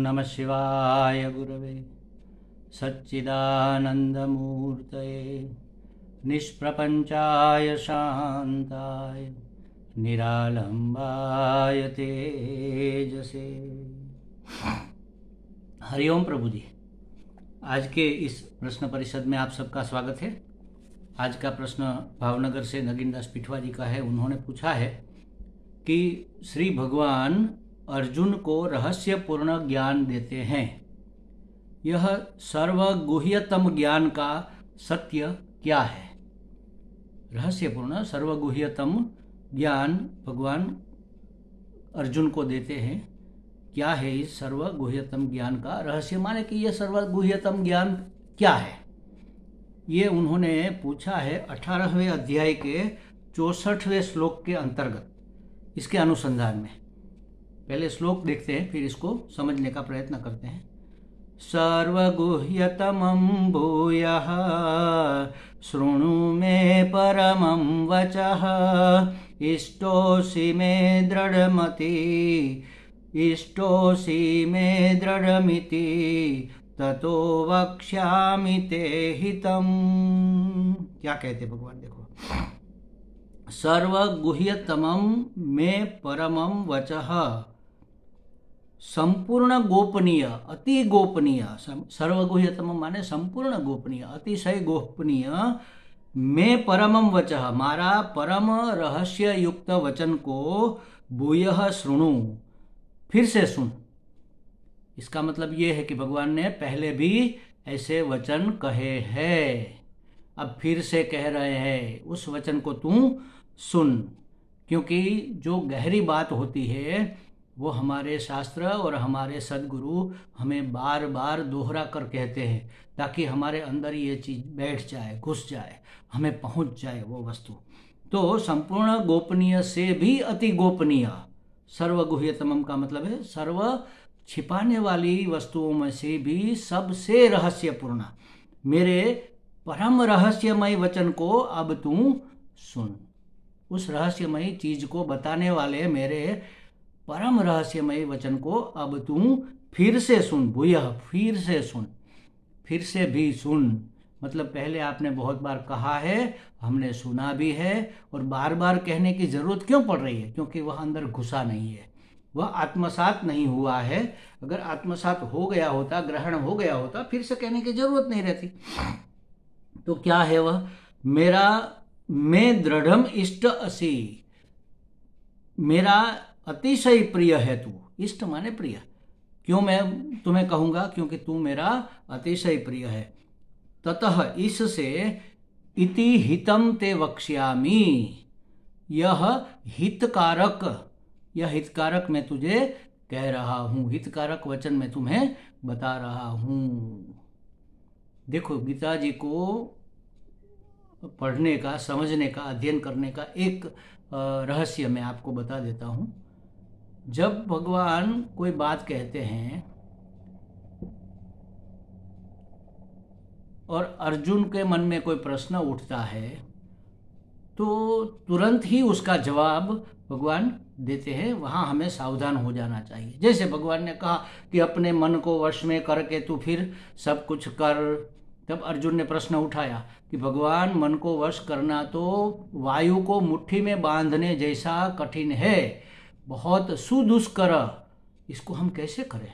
नमः शिवाय गुरवे सच्चिदानन्दमूर्तये निष्प्रपञ्चाय शान्ताय निरालम्बाय तेजसे। हरिओम प्रभु जी। आज के इस प्रश्न परिषद में आप सबका स्वागत है। आज का प्रश्न भावनगर से नगीनदास पिठवा जी का है। उन्होंने पूछा है कि श्री भगवान अर्जुन को रहस्यपूर्ण ज्ञान देते हैं, यह सर्वगुह्यतम ज्ञान का सत्य क्या है? रहस्यपूर्ण सर्वगुह्यतम ज्ञान भगवान अर्जुन को देते हैं, क्या है इस सर्वगुह्यतम ज्ञान का रहस्य? माने कि यह सर्वगुह्यतम ज्ञान क्या है? ये उन्होंने पूछा है 18वें अध्याय के 64वें श्लोक के अंतर्गत, इसके अनुसंधान में। पहले श्लोक देखते हैं, फिर इसको समझने का प्रयत्न करते हैं। सर्वगुह्यतमं भूयः शृणु मे परमं वचः, इष्टोऽसि मे दृढमिति ततो वक्ष्यामि ते हितम्। क्या कहते भगवान? देखो, सर्वगुह्यतमं मे परमं वचः, संपूर्ण गोपनीय, अति गोपनीय। सर्वगुह्यतम माने संपूर्ण गोपनीय, अतिशय गोपनीय। में परमम वचः, मारा परम रहस्य युक्त वचन को भूयः शृणु, फिर से सुन। इसका मतलब ये है कि भगवान ने पहले भी ऐसे वचन कहे हैं, अब फिर से कह रहे हैं, उस वचन को तू सुन। क्योंकि जो गहरी बात होती है वो हमारे शास्त्र और हमारे सद्गुरु हमें बार बार दोहरा कर कहते हैं, ताकि हमारे अंदर ये चीज़ बैठ जाए, घुस जाए, हमें पहुंच जाए वो वस्तु। तो संपूर्ण गोपनीय से भी अति गोपनीय, सर्वगुह्यतमम का मतलब है सर्व छिपाने वाली वस्तुओं में से भी सबसे रहस्यपूर्ण मेरे परम रहस्यमय वचन को अब तू सुन। उस रहस्यमयी चीज को बताने वाले मेरे परम रहस्यमय वचन को अब तू फिर से सुन। भूयः, फिर से सुन, फिर से भी सुन। मतलब पहले आपने बहुत बार कहा है, हमने सुना भी है, और बार बार कहने की जरूरत क्यों पड़ रही है? क्योंकि वह अंदर घुसा नहीं है, वह आत्मसात नहीं हुआ है। अगर आत्मसात हो गया होता, ग्रहण हो गया होता, फिर से कहने की जरूरत नहीं रहती। तो क्या है वह? मेरा मैं दृढ़म इष्ट असि, मेरा अतिशय प्रिय है तू। इष्ट माने प्रिय। क्यों मैं तुम्हें कहूंगा? क्योंकि तू मेरा अतिशय प्रिय है। ततः इससे इति हितम ते वक्ष्यामि, यह हितकारक, यह हितकारक मैं तुझे कह रहा हूं, हितकारक वचन मैं तुम्हें बता रहा हूं। देखो, गीता जी को पढ़ने का, समझने का, अध्ययन करने का एक रहस्य मैं आपको बता देता हूं। जब भगवान कोई बात कहते हैं और अर्जुन के मन में कोई प्रश्न उठता है, तो तुरंत ही उसका जवाब भगवान देते हैं। वहाँ हमें सावधान हो जाना चाहिए। जैसे भगवान ने कहा कि अपने मन को वश में करके तू फिर सब कुछ कर, तब अर्जुन ने प्रश्न उठाया कि भगवान, मन को वश करना तो वायु को मुट्ठी में बांधने जैसा कठिन है, बहुत सुदुष्कर, इसको हम कैसे करें?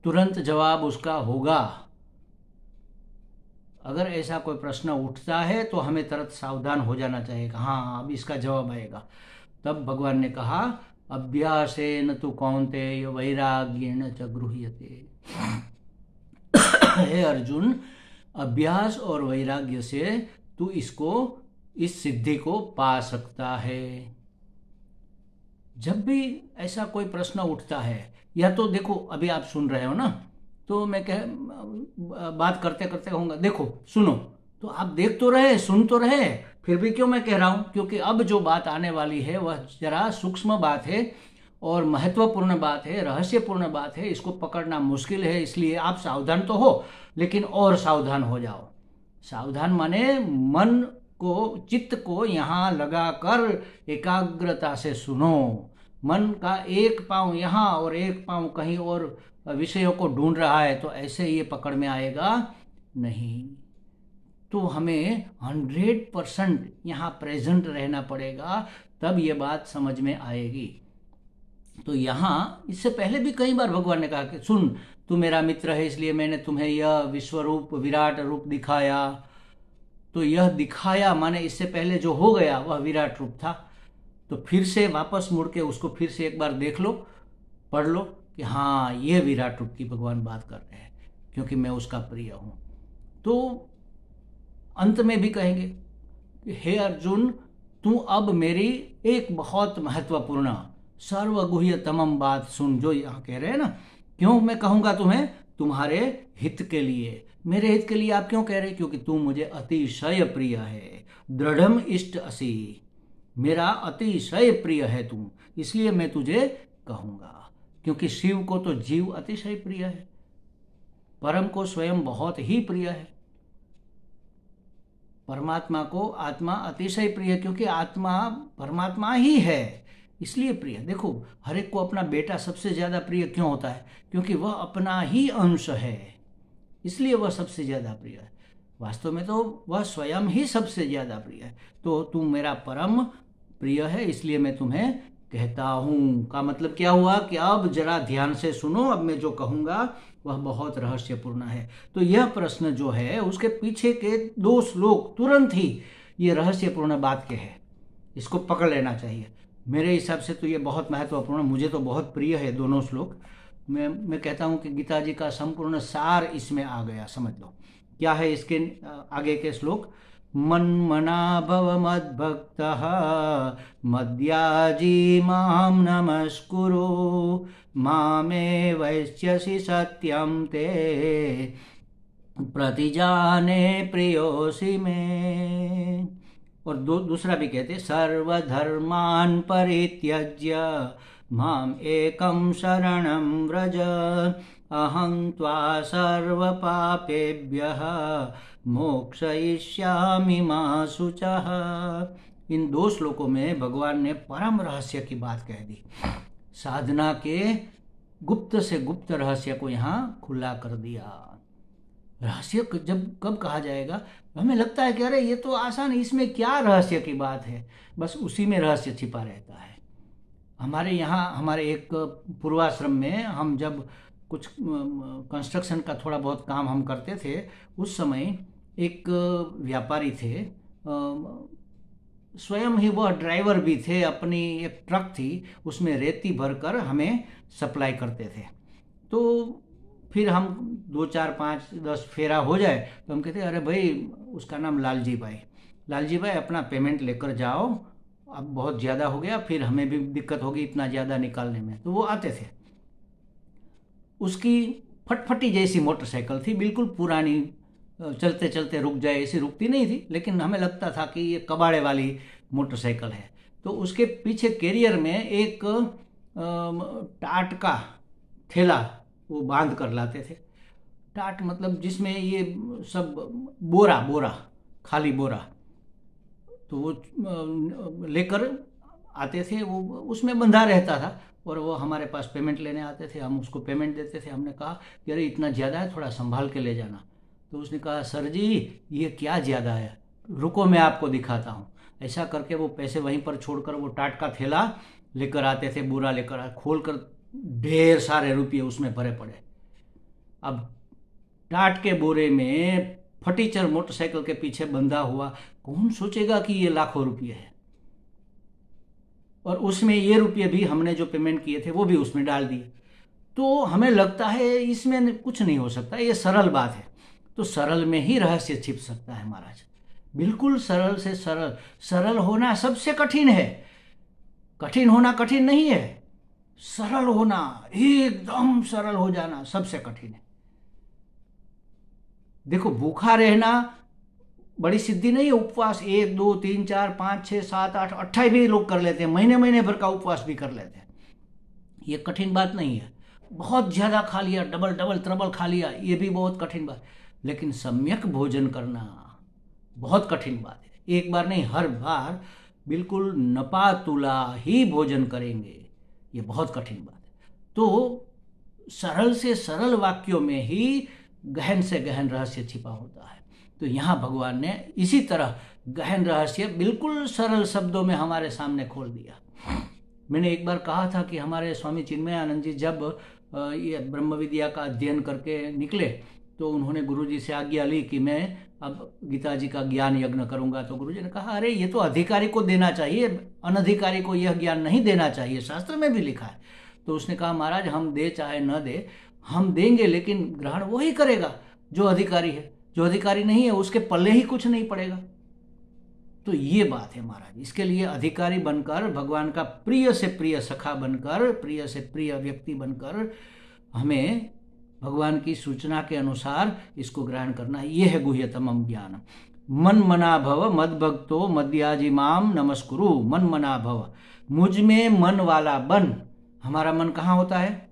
तुरंत जवाब उसका होगा। अगर ऐसा कोई प्रश्न उठता है तो हमें तुरंत सावधान हो जाना चाहिए, हाँ अब इसका जवाब आएगा। तब भगवान ने कहा, अभ्यासेन तु कौन्तेय वैराग्येण च गृह्यते। हे अर्जुन, अभ्यास और वैराग्य से तू इसको, इस सिद्धि को पा सकता है। जब भी ऐसा कोई प्रश्न उठता है, या तो देखो अभी आप सुन रहे हो ना, तो मैं बात करते करते कहूँगा देखो सुनो, तो आप देख तो रहे, सुन तो रहे, फिर भी क्यों मैं कह रहा हूँ? क्योंकि अब जो बात आने वाली है वह जरा सूक्ष्म बात है और महत्वपूर्ण बात है, रहस्यपूर्ण बात है, इसको पकड़ना मुश्किल है। इसलिए आप सावधान तो हो, लेकिन और सावधान हो जाओ। सावधान माने मन को, चित्त को यहाँ लगाकर एकाग्रता से सुनो। मन का एक पाँव यहाँ और एक पाँव कहीं और विषयों को ढूंढ रहा है, तो ऐसे ये पकड़ में आएगा नहीं। तो हमें 100% यहाँ प्रेजेंट रहना पड़ेगा, तब ये बात समझ में आएगी। तो यहाँ इससे पहले भी कई बार भगवान ने कहा कि सुन, तू मेरा मित्र है, इसलिए मैंने तुम्हें यह विश्वरूप विराट रूप दिखाया। तो यह दिखाया माने इससे पहले जो हो गया वह विराट रूप था। तो फिर से वापस मुड़ के उसको फिर से एक बार देख लो, पढ़ लो कि हाँ, ये विराट रूप की भगवान बात कर रहे हैं, क्योंकि मैं उसका प्रिय हूँ। तो अंत में भी कहेंगे कि हे अर्जुन, तू अब मेरी एक बहुत महत्वपूर्ण सर्वगुह्यतमम बात सुन, जो यहाँ कह रहे हैं ना। क्यों मैं कहूँगा तुम्हें? तुम्हारे हित के लिए। मेरे हित के लिए आप क्यों कह रहे? क्योंकि तू मुझे अतिशय प्रिय है। दृढ़म इष्ट असि, मेरा अतिशय प्रिय है तू, इसलिए मैं तुझे कहूँगा। क्योंकि शिव को तो जीव अतिशय प्रिय है, परम को स्वयं बहुत ही प्रिय है, परमात्मा को आत्मा अतिशय प्रिय, क्योंकि आत्मा परमात्मा ही है, इसलिए प्रिय। देखो, हर एक को अपना बेटा सबसे ज़्यादा प्रिय क्यों होता है? क्योंकि वह अपना ही अंश है, इसलिए वह सबसे ज़्यादा प्रिय है। वास्तव में तो वह स्वयं ही सबसे ज़्यादा प्रिय है। तो तू मेरा परम प्रिय है, इसलिए मैं तुम्हें कहता हूँ। का मतलब क्या हुआ कि अब जरा ध्यान से सुनो, अब मैं जो कहूँगा वह बहुत रहस्यपूर्ण है। तो यह प्रश्न जो है, उसके पीछे के 2 श्लोक तुरंत ही ये रहस्यपूर्ण बात के हैं, इसको पकड़ लेना चाहिए। मेरे हिसाब से तो ये बहुत महत्वपूर्ण, मुझे तो बहुत प्रिय है दोनों श्लोक। मैं कहता हूँ कि गीता जी का संपूर्ण सार इसमें आ गया, समझ लो। क्या है इसके आगे के श्लोक? मन्मना भव मद्भक्तः मद्याजी मां नमस्कुरु मामे वैश्यसि सत्यं ते प्रतिजाने प्रियोसि मे। और दूसरा भी कहते, सर्वधर्मान् परित्यज्य माम एकं शरणं व्रज अहं त्वा सर्वपापेभ्यः मोक्षयिष्यामि मा शुचः। इन 2 श्लोकों में भगवान ने परम रहस्य की बात कह दी। साधना के गुप्त से गुप्त रहस्य को यहाँ खुला कर दिया। रहस्य जब कब कहा जाएगा? हमें लगता है कि अरे ये तो आसान, इसमें क्या रहस्य की बात है, बस उसी में रहस्य छिपा रहता है। हमारे यहाँ, हमारे एक पूर्वाश्रम में हम जब कुछ कंस्ट्रक्शन का थोड़ा बहुत काम हम करते थे, उस समय एक व्यापारी थे, स्वयं ही वह ड्राइवर भी थे, अपनी एक ट्रक थी, उसमें रेती भरकर हमें सप्लाई करते थे। तो फिर हम 2, 4, 5, 10 फेरा हो जाए तो हम कहते अरे भाई, उसका नाम लालजी भाई अपना पेमेंट लेकर जाओ, अब बहुत ज़्यादा हो गया, फिर हमें भी दिक्कत होगी इतना ज़्यादा निकालने में। तो वो आते थे, उसकी फटफटी जैसी मोटरसाइकिल थी, बिल्कुल पुरानी, चलते चलते रुक जाए ऐसी रुकती नहीं थी, लेकिन हमें लगता था कि ये कबाड़े वाली मोटरसाइकिल है। तो उसके पीछे कैरियर में एक टाट का थैला वो बांध कर लाते थे। टाट मतलब जिसमें ये सब बोरा खाली बोरा, तो वो लेकर आते थे, वो उसमें बंधा रहता था और वो हमारे पास पेमेंट लेने आते थे, हम उसको पेमेंट देते थे। हमने कहा कि अरे इतना ज़्यादा है, थोड़ा संभाल के ले जाना। तो उसने कहा सर जी ये क्या ज़्यादा है, रुको मैं आपको दिखाता हूँ। ऐसा करके वो पैसे वहीं पर छोड़कर वो टाट का थैला लेकर आते थे, बोरा लेकर खोल कर ढेर सारे रुपये उसमें भरे पड़े। अब टाट के बोरे में फटीचर मोटरसाइकिल के पीछे बंधा हुआ, कौन सोचेगा कि ये लाखों रुपये है। और उसमें ये रुपये भी हमने जो पेमेंट किए थे वो भी उसमें डाल दिए। तो हमें लगता है इसमें कुछ नहीं हो सकता, ये सरल बात है। तो सरल में ही रहस्य छिप सकता है महाराज, बिल्कुल सरल से सरल। सरल होना सबसे कठिन है, कठिन होना कठिन नहीं है, सरल होना, एकदम सरल हो जाना सबसे कठिन है। देखो, भूखा रहना बड़ी सिद्धि नहीं है। उपवास 1, 2, 3, 4, 5, 6, 7, 8, 28 भी लोग कर लेते हैं, महीने महीने भर का उपवास भी कर लेते हैं। ये कठिन बात नहीं है। बहुत ज़्यादा खा लिया, डबल डबल ट्रबल खा लिया, ये भी बहुत कठिन बात। लेकिन सम्यक भोजन करना बहुत कठिन बात है। एक बार नहीं, हर बार बिल्कुल नपा तुला ही भोजन करेंगे ये बहुत कठिन बात है। तो सरल से सरल वाक्यों में ही गहन से गहन रहस्य छिपा होता है। तो यहाँ भगवान ने इसी तरह गहन रहस्य बिल्कुल सरल शब्दों में हमारे सामने खोल दिया। मैंने एक बार कहा था कि हमारे स्वामी चिन्मयानंद जी जब ये ब्रह्म विद्या का अध्ययन करके निकले तो उन्होंने गुरुजी से आज्ञा ली कि मैं अब गीता जी का ज्ञान यज्ञ करूंगा। तो गुरुजी ने कहा, अरे ये तो अधिकारी को देना चाहिए, अनधिकारी को यह ज्ञान नहीं देना चाहिए, शास्त्र में भी लिखा है। तो उसने कहा, महाराज हम दे चाहे न दे, हम देंगे लेकिन ग्रहण वही करेगा जो अधिकारी है, जो अधिकारी नहीं है उसके पल्ले ही कुछ नहीं पड़ेगा। तो ये बात है महाराज। इसके लिए अधिकारी बनकर, भगवान का प्रिय से प्रिय सखा बनकर, प्रिय से प्रिय व्यक्ति बनकर हमें भगवान की सूचना के अनुसार इसको ग्रहण करना है। ये है गुह्यतमम ज्ञान। मन मना भव मद भक्तो मद्याजिमाम नमस्कुरु। मन मना भव, मुझ में मन वाला बन। हमारा मन कहाँ होता है?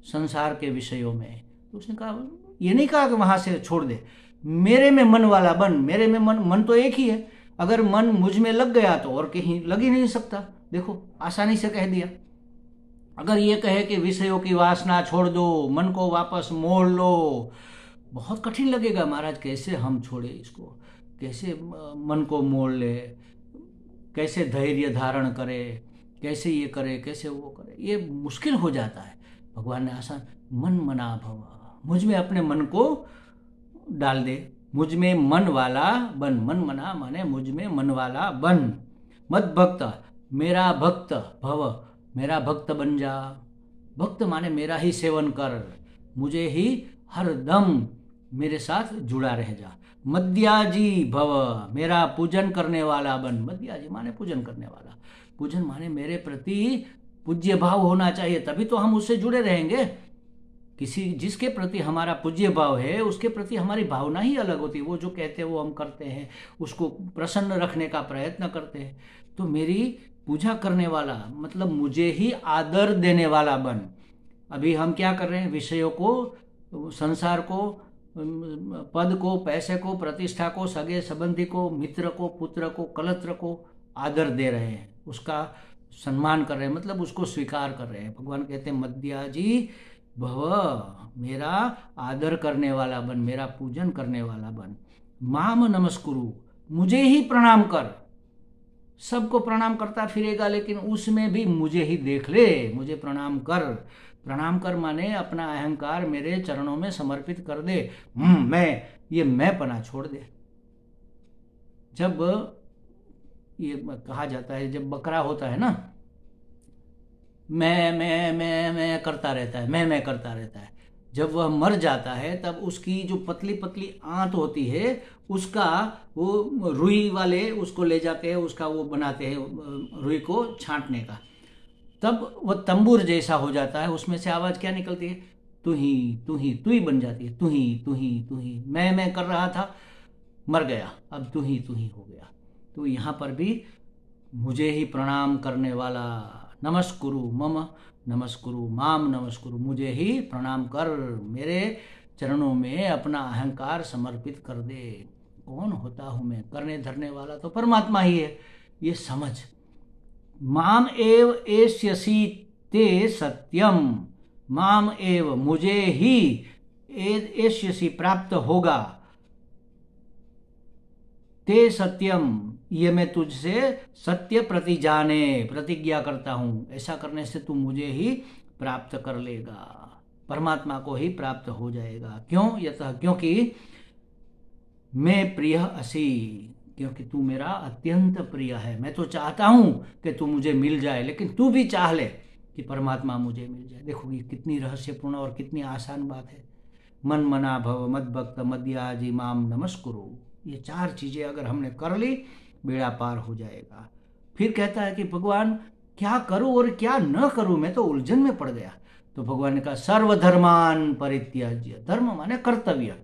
संसार के विषयों में। तो उसने कहा, ये नहीं कहा कि वहां से छोड़ दे, मेरे में मन वाला बन। मेरे में मन तो एक ही है। अगर मन मुझ में लग गया तो और कहीं लग ही नहीं सकता। देखो आसानी से कह दिया। अगर ये कहे कि विषयों की वासना छोड़ दो, मन को वापस मोड़ लो, बहुत कठिन लगेगा महाराज। कैसे हम छोड़े इसको, कैसे मन को मोड़ ले, कैसे धैर्य धारण करे, कैसे ये करे, कैसे वो करे, ये मुश्किल हो जाता है। भगवान ने आसान, मन मना भव, मुझ में अपने मन को डाल दे, मुझ में मन वाला बन। मन मना माने मुझ में मन वाला बन। मद भक्त, मेरा भक्त भव, मेरा भक्त बन जा। भक्त माने मेरा ही सेवन कर, मुझे ही हर दम मेरे साथ जुड़ा रह जा। मद्याजी भव, मेरा पूजन करने वाला बन। मद्याजी माने पूजन करने वाला। पूजन माने मेरे प्रति पूज्य भाव होना चाहिए, तभी तो हम उससे जुड़े रहेंगे। किसी जिसके प्रति हमारा पूज्य भाव है उसके प्रति हमारी भावना ही अलग होती है। वो जो कहते हैं वो हम करते हैं, उसको प्रसन्न रखने का प्रयत्न करते हैं। तो मेरी पूजा करने वाला मतलब मुझे ही आदर देने वाला बन। अभी हम क्या कर रहे हैं? विषयों को, संसार को, पद को, पैसे को, प्रतिष्ठा को, सगे संबंधी को, मित्र को, पुत्र को, कलत्र को आदर दे रहे हैं, उसका सम्मान कर रहे हैं, मतलब उसको स्वीकार कर रहे हैं। भगवान कहते हैं मद्याजी भव, मेरा आदर करने वाला बन, मेरा पूजन करने वाला बन। माम नमस्कुरु, मुझे ही प्रणाम कर। सबको प्रणाम करता फिरेगा लेकिन उसमें भी मुझे ही देख ले, मुझे प्रणाम कर। प्रणाम कर माने अपना अहंकार मेरे चरणों में समर्पित कर दे। मैं पना छोड़ दे। जब ये कहा जाता है, जब बकरा होता है ना, मैं करता रहता है, मैं करता रहता है। जब वह मर जाता है तब उसकी जो पतली पतली आंत होती है उसका वो रुई वाले उसको ले जाते हैं, उसका वो बनाते हैं रुई को छांटने का। तब वह तंबूर जैसा हो जाता है। उसमें से आवाज क्या निकलती है? तू ही बन जाती है। तू ही मैं कर रहा था, मर गया, अब तू ही हो गया। तो यहाँ पर भी मुझे ही प्रणाम करने वाला, नमस्कुरु मम नमस्कुरु माम नमस्कुरु, मुझे ही प्रणाम कर, मेरे चरणों में अपना अहंकार समर्पित कर दे। कौन होता हूं मैं? करने धरने वाला तो परमात्मा ही है, ये समझ। माम एव एष्यसि ते सत्यम, माम एव मुझे ही एष्यसि प्राप्त होगा, ते सत्यम ये मैं तुझसे सत्य प्रतिजाने प्रतिज्ञा करता हूं। ऐसा करने से तू मुझे ही प्राप्त कर लेगा, परमात्मा को ही प्राप्त हो जाएगा। क्यों? यतः क्योंकि मैं प्रिय असी, क्योंकि तू मेरा अत्यंत प्रिय है। मैं तो चाहता हूं कि तू मुझे मिल जाए, लेकिन तू भी चाह ले कि परमात्मा मुझे मिल जाए। देखो ये कितनी रहस्यपूर्ण और कितनी आसान बात है। मन मना भव मद भक्त मद्याजी माम नमस्कुरु, ये 4 चीजें अगर हमने कर ली बेड़ा पार हो जाएगा। फिर कहता है कि भगवान क्या करूं और क्या न करूं, मैं तो उलझन में पड़ गया। तो भगवान ने कहा सर्वधर्मान परित्याज्य। धर्म माने कर्तव्य,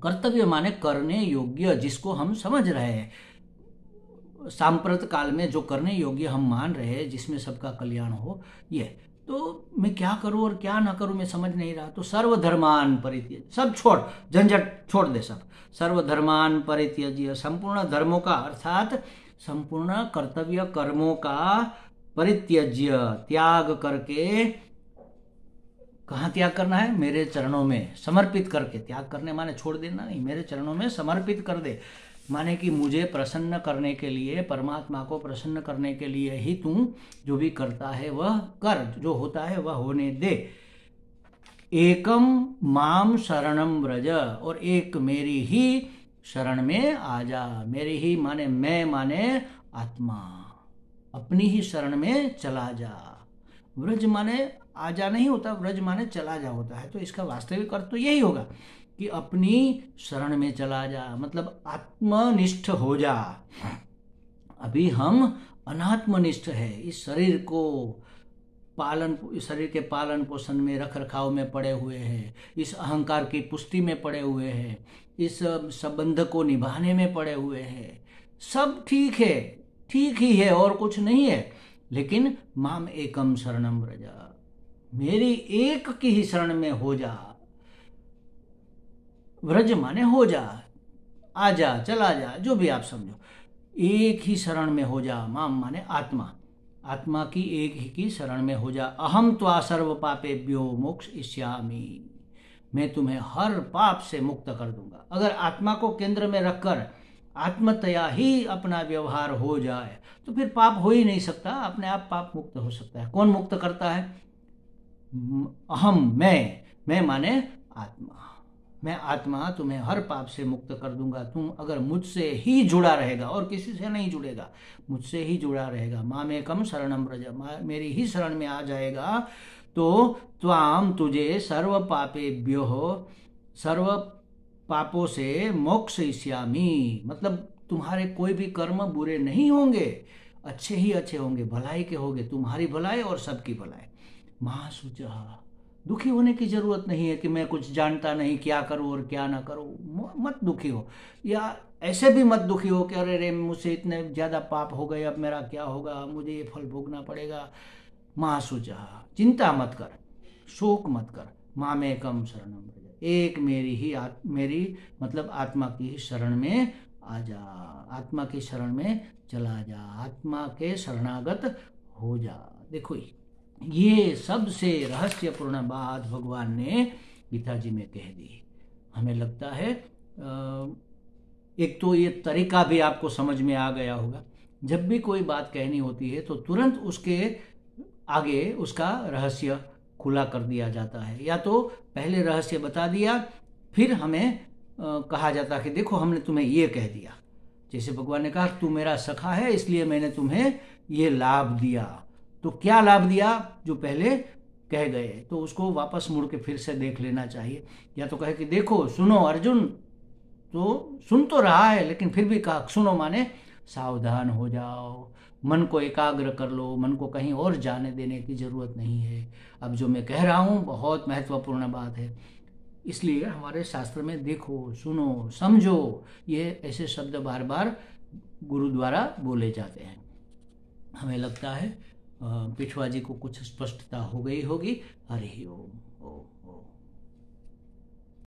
कर्तव्य माने करने योग्य, जिसको हम समझ रहे हैं सांप्रत काल में, जो करने योग्य हम मान रहे हैं, जिसमें सबका कल्याण हो। ये तो मैं क्या करूं और क्या ना करूं मैं समझ नहीं रहा। तो सर्वधर्मान परित्यज्य, सब छोड़, झंझट छोड़ दे सब। सर्वधर्मान परित्यज्य, संपूर्ण धर्मों का अर्थात संपूर्ण कर्तव्य कर्मों का परित्यज्य, त्याग करके, कहाँ त्याग करना है? मेरे चरणों में समर्पित करके। त्याग करने माने छोड़ देना नहीं, मेरे चरणों में समर्पित कर दे, माने कि मुझे प्रसन्न करने के लिए, परमात्मा को प्रसन्न करने के लिए ही तू जो भी करता है वह कर, जो होता है वह होने दे। एकम माम शरणम व्रज, और एक मेरी ही शरण में आ जा। मेरी ही माने मैं, माने आत्मा, अपनी ही शरण में चला जा। व्रज माने आजा नहीं होता, व्रज माने चला जा होता है। तो इसका वास्तविक अर्थ तो यही होगा कि अपनी शरण में चला जा, मतलब आत्मनिष्ठ हो जा। अभी हम अनात्मनिष्ठ है, इस शरीर को शरीर के पालन पोषण में, रख रखाव में पड़े हुए हैं, इस अहंकार की पुष्टि में पड़े हुए हैं, इस संबंध को निभाने में पड़े हुए हैं। सब ठीक है, ठीक ही है, और कुछ नहीं है। लेकिन माम एकम शरणम व्रज, मेरी एक की ही शरण में हो जा। व्रज माने हो जा, आ जा, चला जा, जो भी आप समझो। एक ही शरण में हो जा। माम माने आत्मा, आत्मा की एक ही की शरण में हो जा। अहम त्वा सर्व पापेभ्यो मोक्षयिष्यामि, मैं तुम्हें हर पाप से मुक्त कर दूंगा। अगर आत्मा को केंद्र में रखकर आत्मतया ही अपना व्यवहार हो जाए तो फिर पाप हो ही नहीं सकता, अपने आप पाप मुक्त हो सकता है। कौन मुक्त करता है? अहम, मैं माने आत्मा, मैं आत्मा तुम्हें हर पाप से मुक्त कर दूंगा। तुम अगर मुझसे ही जुड़ा रहेगा, और किसी से नहीं जुड़ेगा, मुझसे ही जुड़ा रहेगा। मामेकम शरणम व्रज, मेरी ही शरण में आ जाएगा तो त्वाम, तुझे सर्व पापेभ्यो, सर्व पापों से मोक्षयिष्यामि, मतलब तुम्हारे कोई भी कर्म बुरे नहीं होंगे, अच्छे ही अच्छे होंगे, भलाई के होंगे, तुम्हारी भलाई और सबकी भलाई। महाशुचः, दुखी होने की जरूरत नहीं है कि मैं कुछ जानता नहीं, क्या करूं और क्या ना करूं। मत दुखी हो, या ऐसे भी मत दुखी हो कि अरे रे मुझसे इतने ज्यादा पाप हो गए, अब मेरा क्या होगा, मुझे ये फल भोगना पड़ेगा। महाशुचः, चिंता मत कर, शोक मत कर। मामेकम शरणम व्रज, एक मेरी ही मेरी मतलब आत्मा की ही शरण में आ जा, आत्मा की शरण में चला जा, आत्मा के शरणागत हो जा। देखो ये सबसे रहस्यपूर्ण बात भगवान ने गीता जी में कह दी। हमें लगता है एक तो ये तरीका भी आपको समझ में आ गया होगा। जब भी कोई बात कहनी होती है तो तुरंत उसके आगे उसका रहस्य खुला कर दिया जाता है, या तो पहले रहस्य बता दिया, फिर हमें कहा जाता है कि देखो हमने तुम्हें ये कह दिया। जैसे भगवान ने कहा तू मेरा सखा है इसलिए मैंने तुम्हें ये लाभ दिया। तो क्या लाभ दिया? जो पहले कह गए, तो उसको वापस मुड़ के फिर से देख लेना चाहिए। या तो कहे कि देखो सुनो अर्जुन, तो सुन तो रहा है लेकिन फिर भी कहा सुनो माने सावधान हो जाओ, मन को एकाग्र कर लो, मन को कहीं और जाने देने की जरूरत नहीं है। अब जो मैं कह रहा हूँ बहुत महत्वपूर्ण बात है, इसलिए हमारे शास्त्र में देखो, सुनो, समझो, ये ऐसे शब्द बार बार गुरु द्वारा बोले जाते हैं। हमें लगता है पिछवा जी को कुछ स्पष्टता हो गई होगी। हरि ओम।